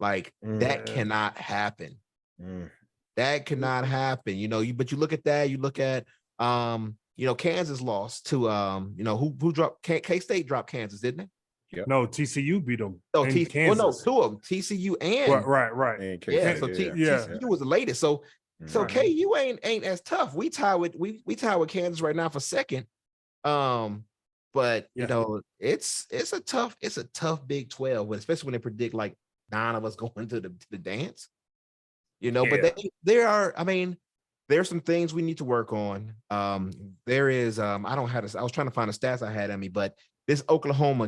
That cannot happen. That cannot happen. But you look at that, you look at Kansas lost to who dropped K-State dropped Kansas, didn't they? Yep. No, TCU beat them. Oh, Kansas. Two of them, TCU and right. And TCU was the latest. So KU ain't as tough. We tie with Kansas right now for second. But you know, it's a tough Big 12, especially when they predict like 9 of us going to the dance. You know, but there are, I mean, there's some things we need to work on. There is, I was trying to find the stats I had on me, but this Oklahoma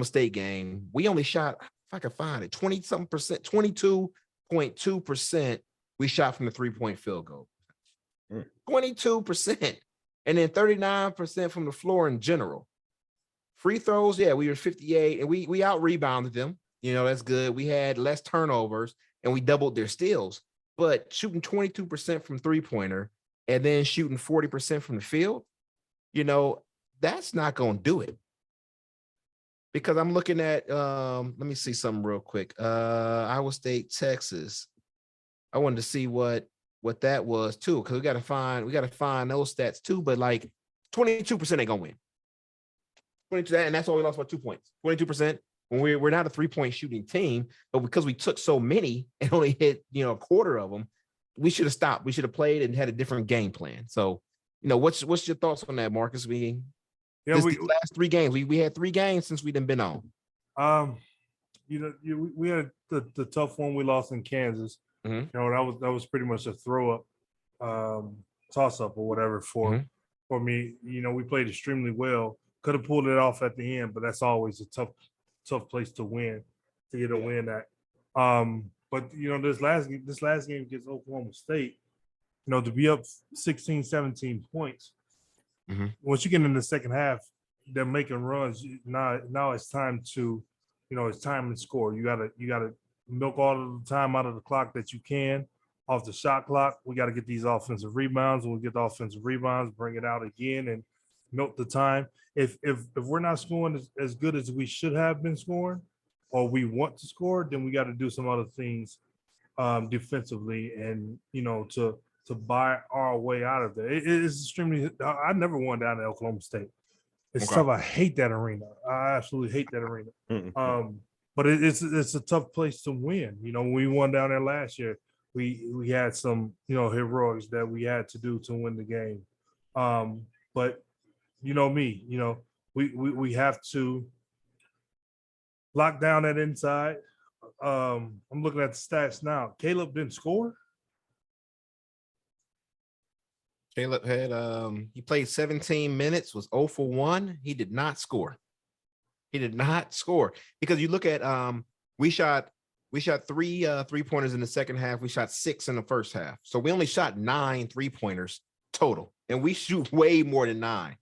State game, we only shot, if I could find it, 20-something percent, 22.2% we shot from the 3-point field goal. 22%. And then 39% from the floor in general. Free throws, we were 58, and we out-rebounded them. You know, that's good. We had less turnovers, and we doubled their steals. But shooting 22% from three-pointer and then shooting 40% from the field, you know, that's not going to do it. Because I'm looking at, let me see something real quick. Iowa State, Texas. I wanted to see what that was too, because we got to find those stats too. But like 22% ain't gonna win. 22, and that's why we lost by 2 points. 22% when we're not a 3-point shooting team, but because we took so many and only hit, you know, a quarter of them, we should have stopped. We should have played and had a different game plan. So, you know, what's your thoughts on that, Marcus? The last 3 games, we had 3 games since we've been on. You know, we had the tough one we lost in Kansas. You know, that was pretty much a throw up, toss up or whatever for me. You know, we played extremely well. Could have pulled it off at the end, but that's always a tough place to win, to get a win at. But you know, this last game against Oklahoma State, you know, to be up 16, 17 points. Once you get in the second half, they're making runs. Now it's time to, you know, it's time to score. You gotta milk all of the time out of the clock that you can off the shot clock. We got to get these offensive rebounds. When we get the offensive rebounds, bring it out again and milk the time. If we're not scoring as good as we should have been scoring, or we want to score, then we got to do some other things defensively, and you know, to buy our way out of there. It's extremely. I never won down at Oklahoma State. It's tough. I hate that arena. I absolutely hate that arena. But it's a tough place to win. You know, when we won down there last year, we had some, you know, heroics that we had to do to win the game. But you know me, you know, we have to lock down that inside. I'm looking at the stats now. Caleb didn't score. Caleb had he played 17 minutes, was 0 for 1. He did not score. Because you look at we shot 3 3-pointers in the second half. We shot 6 in the first half. So we only shot 9 3-pointers total, and we shoot way more than 9.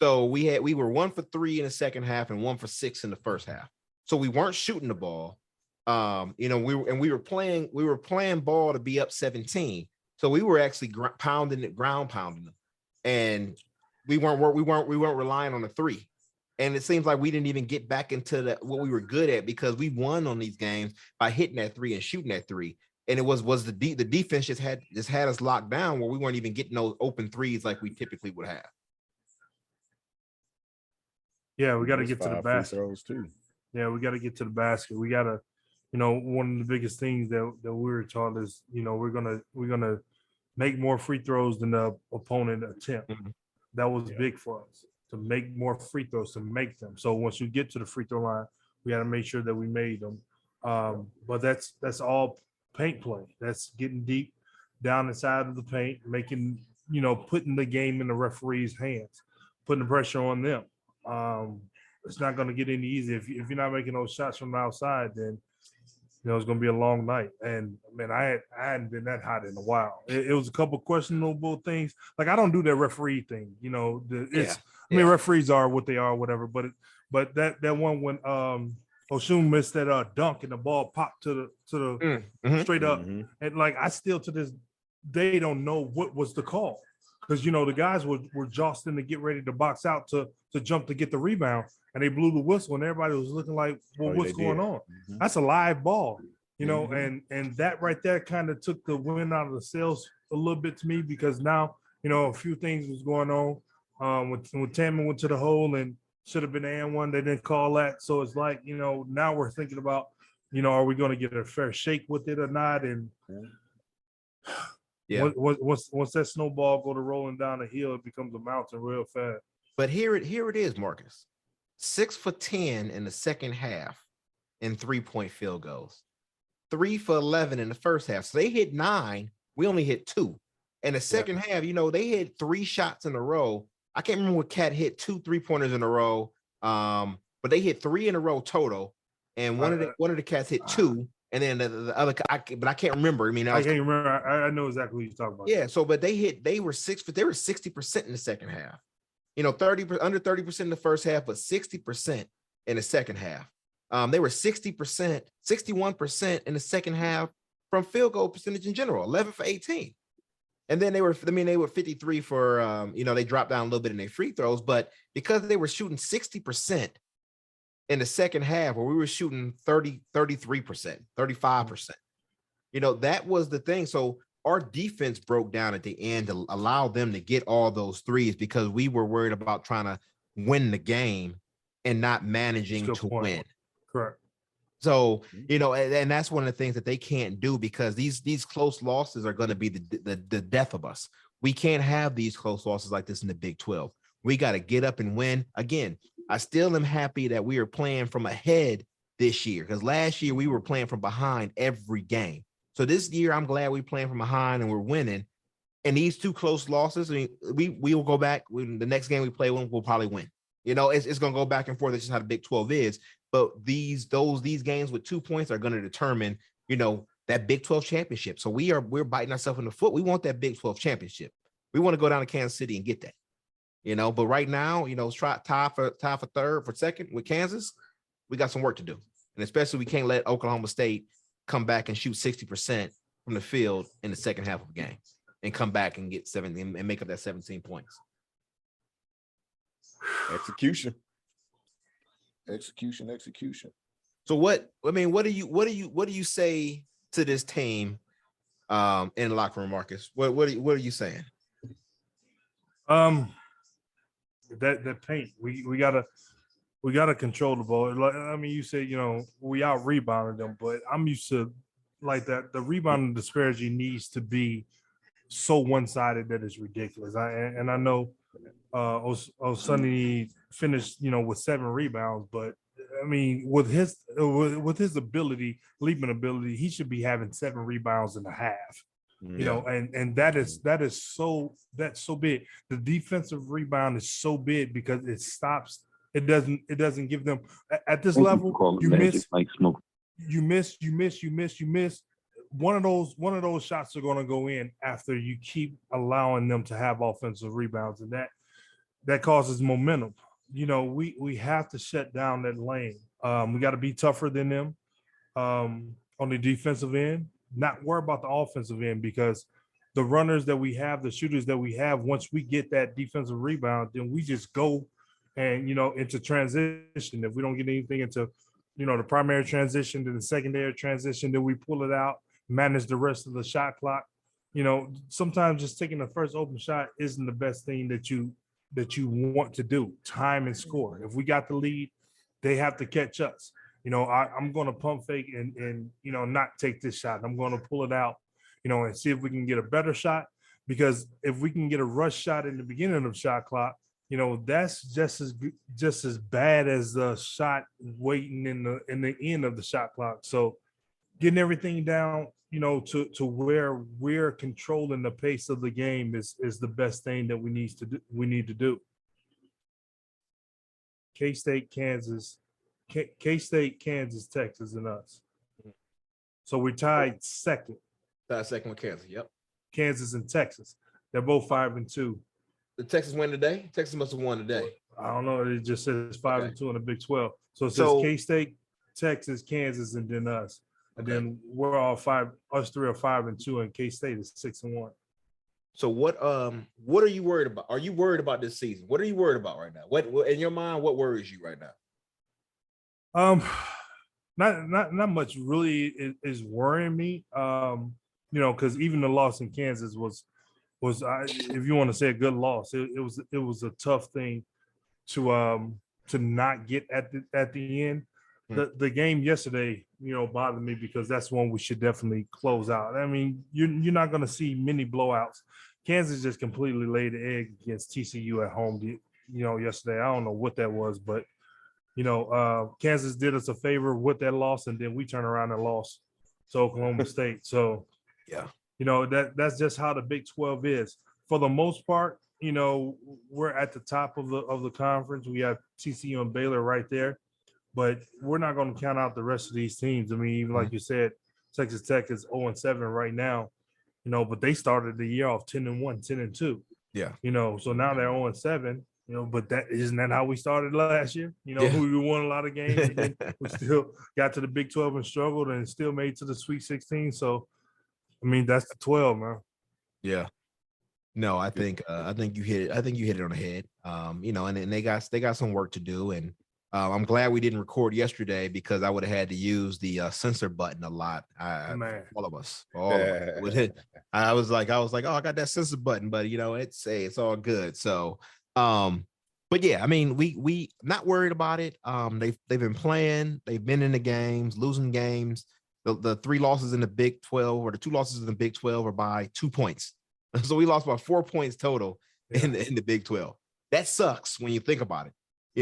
So we were 1 for 3 in the second half and 1 for 6 in the first half. So we weren't shooting the ball. You know, we were playing ball to be up 17. So we were actually ground pounding them, and we weren't relying on the 3. And it seems like we didn't even get back into what we were good at, because we won on these games by hitting that 3 and shooting that 3. And it was the defense just had us locked down, where we weren't even getting those open threes like we typically would have. Yeah, we got to get to the basket too. Yeah, we got to get to the basket. We got to, you know, one of the biggest things that we were taught is, you know, we're gonna make more free throws than the opponent attempt. That was big for us, to make more free throws, to make them. So once you get to the free throw line, we got to make sure that we made them. But that's all paint play. That's getting deep down inside of the paint, making, you know, putting the game in the referee's hands, putting the pressure on them. It's not going to get any easier if you're not making those shots from the outside. Then, you know, it's going to be a long night. And man, I hadn't been that hot in a while. It was a couple of questionable things. Like, I don't do that referee thing. You know, I mean, referees are what they are, whatever. But that one when Oshun missed that dunk and the ball popped to the straight up, and like, I still to this day don't know what was the call, because, you know, the guys were jostling to get ready to box out to jump to get the rebound, and they blew the whistle, and everybody was looking like, well, what's going on? That's a live ball, you know, and that right there kind of took the wind out of the sails a little bit to me, because now, you know, a few things was going on. When Tamman went to the hole and should have been and one, they didn't call that. So it's like, you know, now we're thinking about, you know, are we going to get a fair shake with it or not? And once that snowball go to rolling down the hill, it becomes a mountain real fast. But here it is, Marcus. 6 for 10 in the second half in 3-point field goals. 3 for 11 in the first half. So they hit 9. We only hit 2. In the second half, they hit 3 shots in a row. I can't remember what Cat hit 2 3-pointers in a row. But they hit 3 in a row total. And one of the Cats hit 2. And then the other, but I can't remember. I mean, I can't remember. I know exactly what you're talking about. Yeah. So, but they were 60% in the second half. 30 under 30% in the first half, but 60% in the second half. They were 60%, 61% in the second half from field goal percentage in general, 11 for 18. And then they were 53 for, they dropped down a little bit in their free throws, but because they were shooting 60% in the second half, where we were shooting 33%, 35%, that was the thing. So our defense broke down at the end to allow them to get all those threes because we were worried about trying to win the game and not managing to win. Correct. So, and that's one of the things that they can't do because these close losses are going to be the death of us. We can't have these close losses like this in the Big 12. We got to get up and win. Again, I still am happy that we are playing from ahead this year because last year we were playing from behind every game. So this year, I'm glad we're playing from behind and we're winning. And these 2 close losses, I mean, we will go back. The next game we play, we'll probably win. It's going to go back and forth. That's just how the Big 12 is. But these games with 2 points are going to determine, that Big 12 championship. So we're biting ourselves in the foot. We want that Big 12 championship. We want to go down to Kansas City and get that. But right now, tie for second with Kansas. We got some work to do, and especially we can't let Oklahoma State come back and shoot 60% from the field in the second half of the game, and come back and get 17 and make up that 17 points. Execution. So what do you say to this team in the locker room, Marcus? What are you saying? That paint, we gotta control the ball. I mean, you say, we out rebounded them, but I'm used to like that. The rebounding disparity needs to be so one-sided that it's ridiculous. I know Sonny finished, with 7 rebounds, but I mean, with his ability, leaping ability, he should be having 7 rebounds and a half. And that's so big. The defensive rebound is so big because it stops. It doesn't give them at this level. You miss. One of those shots are going to go in after you keep allowing them to have offensive rebounds, and that causes momentum. We have to shut down that lane. We got to be tougher than them on the defensive end. Not worry about the offensive end because the runners that we have, the shooters that we have, once we get that defensive rebound, then we just go and, into transition. If we don't get anything into, the primary transition, then the secondary transition, then we pull it out, manage the rest of the shot clock. Sometimes just taking the first open shot isn't the best thing that you want to do. Time and score. If we got the lead, they have to catch us. I'm going to pump fake and not take this shot. I'm going to pull it out, and see if we can get a better shot. Because if we can get a rush shot in the beginning of the shot clock, that's just as bad as the shot waiting in the end of the shot clock. So getting everything down, to where we're controlling the pace of the game is the best thing that we need to do. K-State, Kansas, Texas, and us. So we're tied second. Tied second with Kansas. Yep. Kansas and Texas. They're both 5-2. Did Texas win today? Texas must have won today. I don't know. It just says 5-2 in the Big 12. So it says K-State, Texas, Kansas, and then us. And then we're all 5. Us 3 are 5-2, and K-State is 6-1. So what are you worried about? Are you worried about this season? What are you worried about right now? What in your mind? What worries you right now? Not much really is worrying me. Because even the loss in Kansas was if you want to say a good loss, it was a tough thing to not get at the end. The game yesterday, bothered me because that's one we should definitely close out. I mean, you're not going to see many blowouts. Kansas just completely laid the egg against TCU at home. yesterday. I don't know what that was, but Kansas did us a favor with that loss, and then we turn around and lost to Oklahoma State. So yeah, that's just how the Big 12 is. For the most part, we're at the top of the conference. We have TCU and Baylor right there, but we're not going to count out the rest of these teams. I mean, even like you said, Texas Tech is 0-7 right now, but they started the year off 10-1, 10-2. Yeah. So now they're 0-7. But that isn't that how we started last year? We won a lot of games, and then we still got to the Big 12 and struggled, and still made to the Sweet 16. So, I mean, that's the 12, man. Yeah. No, I think you hit it. I think you hit it on the head. And they got some work to do, and I'm glad we didn't record yesterday because I would have had to use the censor button a lot. All of us. I was like, oh, I got that censor button, but it's all good. So, but yeah, I mean, we not worried about it. They've been playing, they've been in the games, losing games. The 3 losses in the Big 12 or the 2 losses in the Big 12 are by 2 points. So we lost by 4 points total in the Big 12. That sucks when you think about it.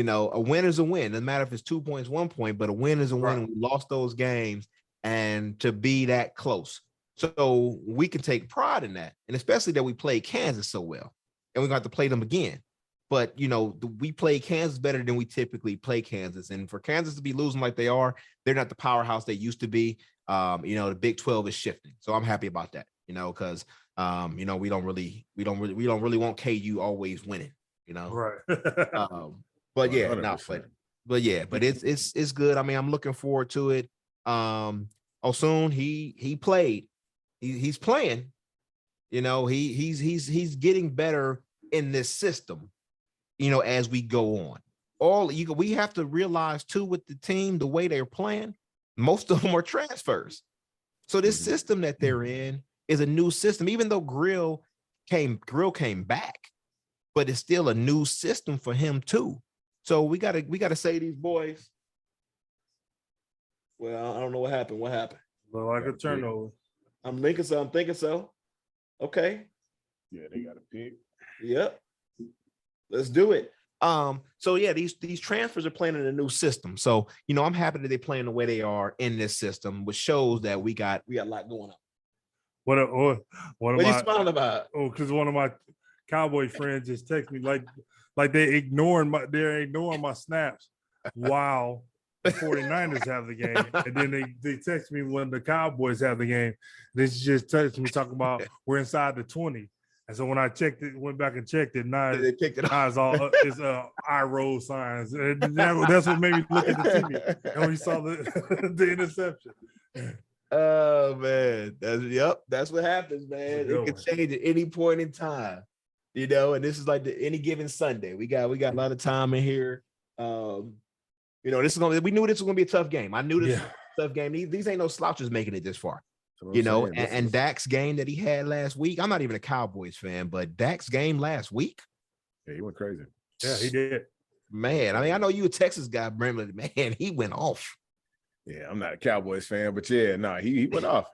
A win is a win. Doesn't matter if it's 2 points, 1 point, but a win is a win. We lost those games, and to be that close. So we can take pride in that. And especially that we played Kansas so well, and we're going to have to play them again. But, we play Kansas better than we typically play Kansas. And for Kansas to be losing like they are, they're not the powerhouse they used to be. The Big 12 is shifting. So I'm happy about that, because, we don't really want KU always winning, Right. But yeah, but it's good. I mean, I'm looking forward to it. Osun, he played. He's playing. He's getting better in this system. As we go on, we have to realize too with the team, the way they're playing, most of them are transfers. So this system that they're in is a new system, even though Grill came back, but it's still a new system for him too. So we gotta say these boys. Well, I don't know what happened. What happened? Look like a turnover. I'm thinking so. Okay. Yeah, they got a pick. Yep. Let's do it. So yeah, these transfers are playing in a new system. So, I'm happy that they're playing the way they are in this system, which shows that we got a lot going on. What are you smiling about? Oh, because one of my Cowboy friends just texted me like they're ignoring my snaps while the 49ers have the game. And then they text me when the Cowboys have the game. They just texted me talking about we're inside the 20. And so when I went back and checked it, now it's eye roll signs. And that's what made me look at the TV. And we saw the interception. Oh man, that's what happens, man. It can change at any point in time, and this is like any given Sunday. We got a lot of time in here. We knew this was gonna be a tough game. I knew this was a tough game. These ain't no slouches making it this far. And Dak's game that he had last week. I'm not even a Cowboys fan, but Dak's game last week. Yeah, he went crazy. Yeah, he did. Man, I mean, I know you a Texas guy, Brent, man, he went off. Yeah, I'm not a Cowboys fan, but yeah, no, he went off.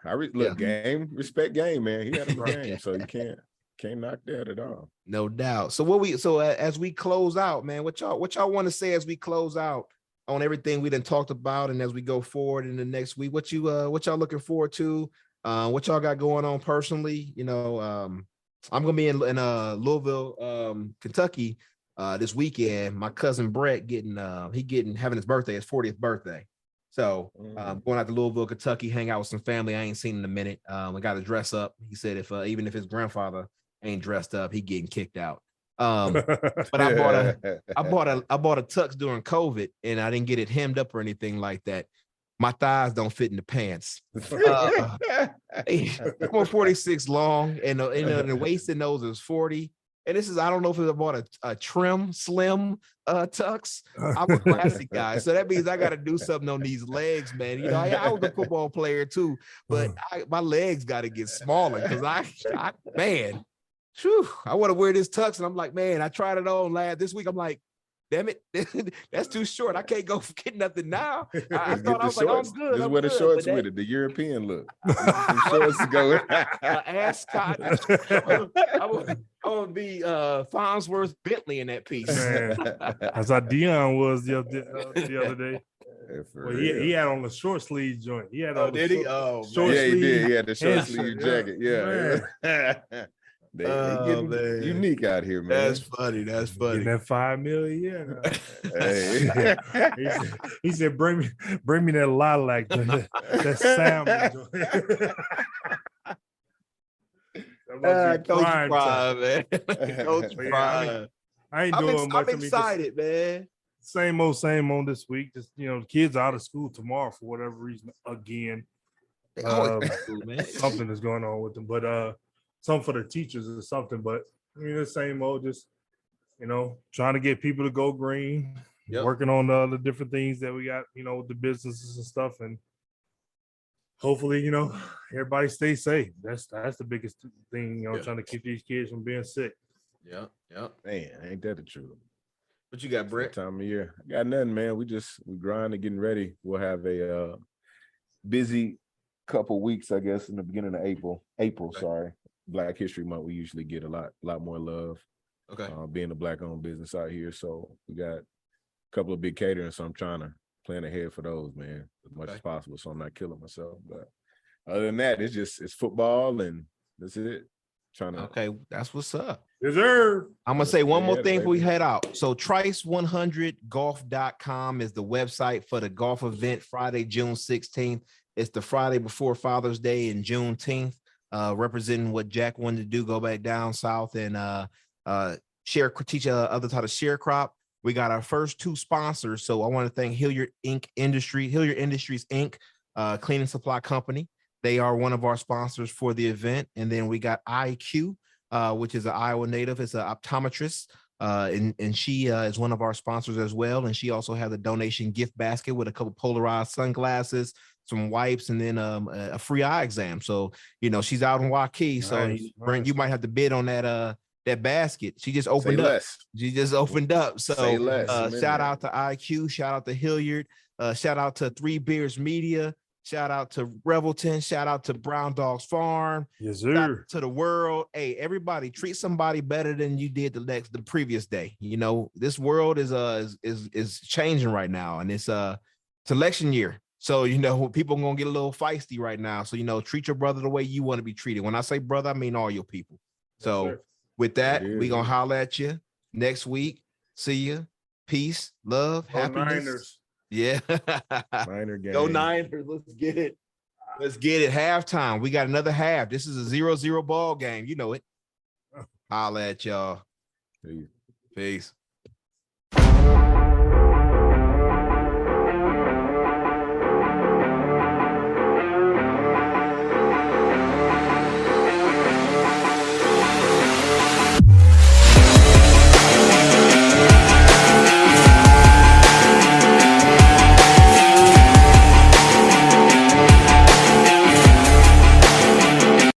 Game, respect game, man. He had a game, so you can't knock that at all. No doubt. So as we close out, man, what y'all want to say as we close out on everything we done talked about, and as we go forward in the next week, what y'all looking forward to? What y'all got going on personally? I'm gonna be in Louisville, Kentucky, this weekend. My cousin Brett having his birthday, his 40th birthday. So going out to Louisville, Kentucky, hang out with some family I ain't seen in a minute. I got to dress up. He said even if his grandfather ain't dressed up, he getting kicked out. But I bought a tux during COVID, and I didn't get it hemmed up or anything like that. My thighs don't fit in the pants. I'm 46 long, and the waist in those is 40. And this is, I don't know if I bought a trim, slim tux. I'm a classic guy. So that means I got to do something on these legs, man. I was a football player too, but my legs got to get smaller because I want to wear this tux. And I'm like, man, I tried it on this week. I'm like, damn it, that's too short. I can't go get nothing now. I thought I was like, I'm good. Just wear the shorts with it, the European look. Shorts to go. Ascot. on the Farnsworth Bentley in that piece. Man, that's how Dion was the other day. Well, he had on the short sleeve joint. He had on did he? Oh, short yeah, he sleeve. did. He had the short and sleeve shit. jacket. Yeah. They getting man. unique out here, man. That's funny. That's funny. Getting that $5 million. Hey. He said, bring me that lilac, that salmon joint. Coach Prime, man. Coach Prime. I ain't doing much. I'm excited, man. Same old this week. Just the kids are out of school tomorrow for whatever reason again. Something is going on with them, but something for the teachers or something. But I mean, the same old. Just trying to get people to go green. Yep. Working on the different things that we got. With the businesses and stuff, and hopefully, everybody stays safe. That's the biggest thing. Trying to keep these kids from being sick. Yep. Man, ain't that the truth? What you got, Brett? Time of year. I got nothing, man. We grinding, getting ready. We'll have a busy couple weeks, I guess, in the beginning of April. Sorry, Black History Month. We usually get a lot more love. Okay. Being a Black-owned business out here, so we got a couple of big catering. So I'm trying to plan ahead for those, man, as much as possible, so I'm not killing myself. But other than that, it's football, and that's it. Okay, that's what's up. Yes, sir. I'm gonna say one more thing before we head out. So Trice100golf.com is the website for the golf event Friday, June 16th. It's the Friday before Father's Day and Juneteenth, representing what Jack wanted to do, go back down south and teach others how to sharecrop. We got our first 2 sponsors. So I want to thank Hilliard Industries Inc., cleaning supply company. They are one of our sponsors for the event. And then we got IQ, which is an Iowa native. It's an optometrist. And she is one of our sponsors as well. And she also has a donation gift basket with a couple polarized sunglasses, some wipes, and then a free eye exam. So, she's out in Waukee. So you might have to bid on that basket. She just opened up. She just opened up. So shout out to IQ, shout out to Hilliard, shout out to Three Beers Media. Shout out to Revelton. Shout out to Brown Dogs Farm. Yes, sir. To the world. Hey, everybody, treat somebody better than you did the previous day. This world is changing right now, and it's election year. So people are gonna get a little feisty right now. So treat your brother the way you want to be treated. When I say brother, I mean all your people. So with that, we're gonna holler at you next week. See you. Peace, love, happiness. Niners. Yeah. Niner game. Go Niners. Let's get it. Halftime. We got another half. This is a 0-0 ball game. You know it. Holla at y'all. Peace. Peace.